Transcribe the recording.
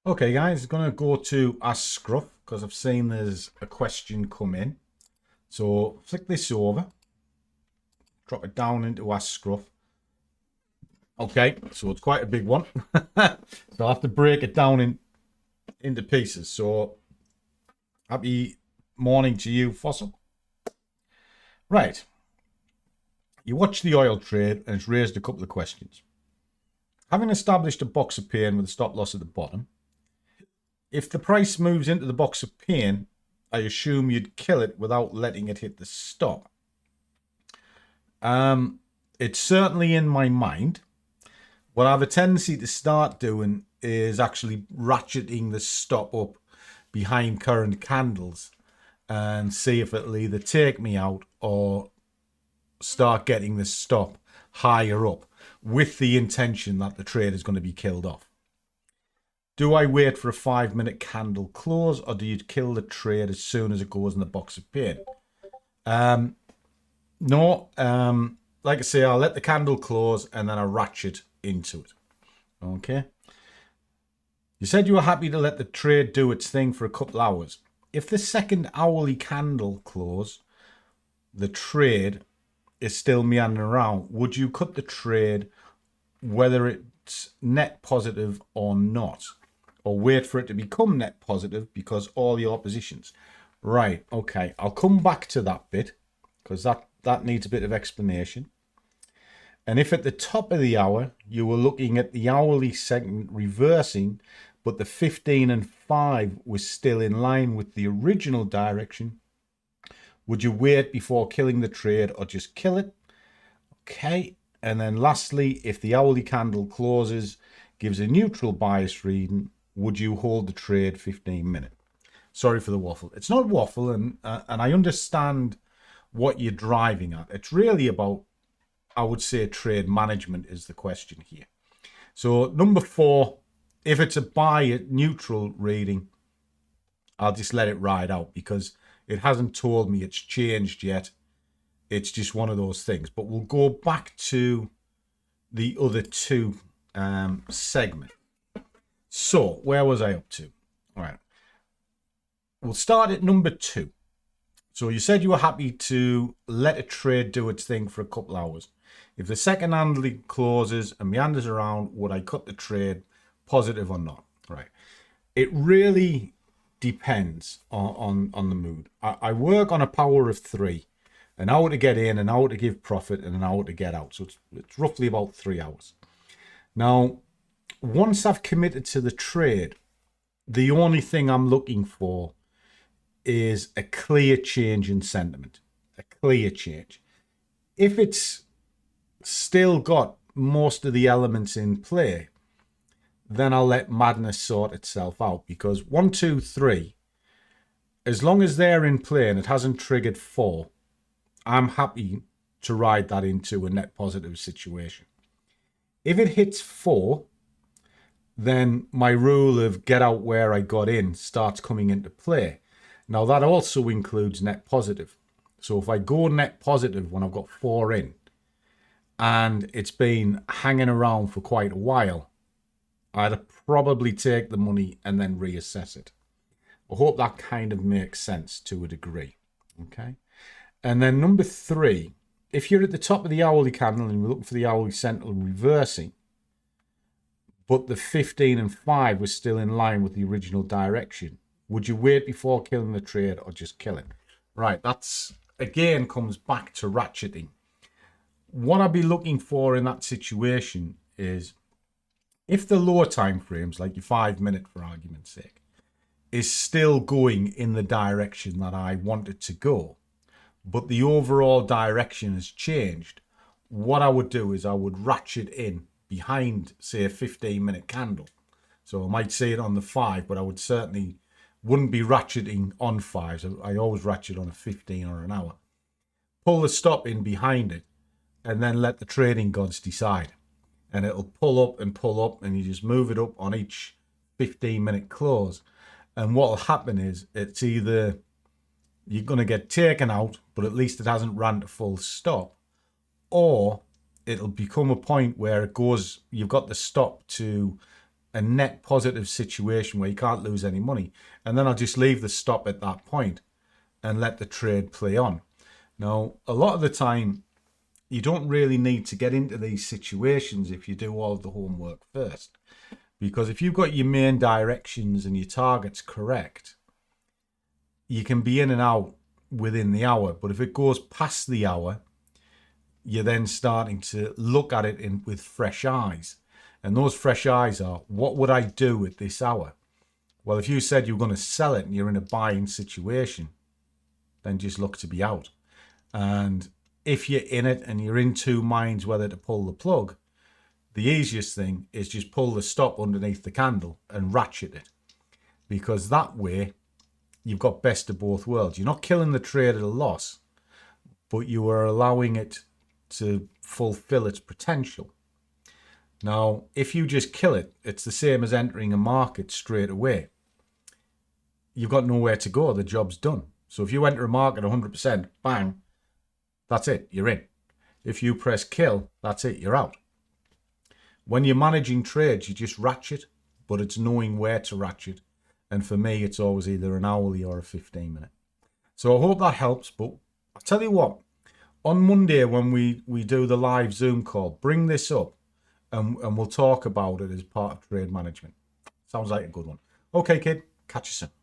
Okay, guys, going to go to Ask Scruff because I've seen there's a question come in. So flick this over, drop it down into Ask Scruff. Okay, so it's quite a big one. So I'll have to break it down into pieces. So happy morning to you, Fossil. Right. You watch the oil trade and it's raised a couple of questions. Having established a box of pain with a stop loss at the bottom, if the price moves into the box of pain, I assume you'd kill it without letting it hit the stop. It's certainly in my mind. What I have a tendency to start doing is actually ratcheting the stop up behind current candles and see if it'll either take me out or start getting the stop higher up with the intention that the trade is going to be killed off. Do I wait for a 5-minute candle close, or do you kill the trade as soon as it goes in the box of pain? No, like I say, I'll let the candle close and then I ratchet into it. Okay. You said you were happy to let the trade do its thing for a couple hours. If the second hourly candle close, the trade is still meandering around, would you cut the trade whether it's net positive or not? Or wait for it to become net positive because all the oppositions? Right, okay, I'll come back to that bit because that needs a bit of explanation. And if at the top of the hour you were looking at the hourly segment reversing, but the 15 and 5 was still in line with the original direction, would you wait before killing the trade or just kill it? Okay, and then lastly, if the hourly candle closes, gives a neutral bias reading, would you hold the trade 15 minutes? Sorry for the waffle. It's not waffle, and I understand what you're driving at. It's really about, I would say, trade management is the question here. So number 4, if it's a buy at neutral reading, I'll just let it ride out because it hasn't told me it's changed yet. It's just one of those things. But we'll go back to the other two segments. So where was I up to? All right. We'll start at number 2. So you said you were happy to let a trade do its thing for a couple hours. If the second handle closes and meanders around, would I cut the trade, positive or not? Right. It really depends on the mood. I work on a power of 3. An hour to get in, an hour to give profit, and an hour to get out. So it's roughly about 3 hours. Now, once I've committed to the trade, the only thing I'm looking for is a clear change in sentiment. A clear change. If it's still got most of the elements in play, then I'll let madness sort itself out. Because 1, 2, 3, as long as they're in play and it hasn't triggered 4, I'm happy to ride that into a net positive situation. If it hits 4, then my rule of get out where I got in starts coming into play. Now that also includes net positive. So if I go net positive when I've got 4 in and it's been hanging around for quite a while, I'd probably take the money and then reassess it. I hope that kind of makes sense to a degree. Okay. And then number 3, if you're at the top of the hourly candle and you're looking for the hourly sentinel reversing, but the 15 and 5 was still in line with the original direction, would you wait before killing the trade or just kill it? Right, that's again comes back to ratcheting. What I'd be looking for in that situation is if the lower time frames, like your 5-minute for argument's sake, is still going in the direction that I want it to go, but the overall direction has changed, what I would do is I would ratchet in behind, say, a 15-minute candle. So I might see it on the 5, but I would certainly wouldn't be ratcheting on 5. So I always ratchet on a 15 or an hour. Pull the stop in behind it and then let the trading gods decide. And it'll pull up and you just move it up on each 15-minute close. And what will happen is it's either you're going to get taken out, but at least it hasn't ran to full stop, or it'll become a point where it goes, you've got the stop to a net positive situation where you can't lose any money. And then I'll just leave the stop at that point and let the trade play on. Now, a lot of the time, you don't really need to get into these situations if you do all of the homework first. Because if you've got your main directions and your targets correct, you can be in and out within the hour. But if it goes past the hour, you're then starting to look at it with fresh eyes. And those fresh eyes are, what would I do at this hour? Well, if you said you're going to sell it and you're in a buying situation, then just look to be out. And if you're in it and you're in two minds whether to pull the plug, the easiest thing is just pull the stop underneath the candle and ratchet it. Because that way, you've got best of both worlds. You're not killing the trade at a loss, but you are allowing it to fulfill its potential. Now, if you just kill it, it's the same as entering a market straight away. You've got nowhere to go. The job's done. So if you enter a market 100%, bang, that's it. You're in. If you press kill, that's it. You're out. When you're managing trades, you just ratchet, but it's knowing where to ratchet. And for me, it's always either an hourly or a 15-minute. So I hope that helps. But I'll tell you what, on Monday when we do the live Zoom call, bring this up and we'll talk about it as part of trade management. Sounds like a good one. Okay, kid. Catch you soon.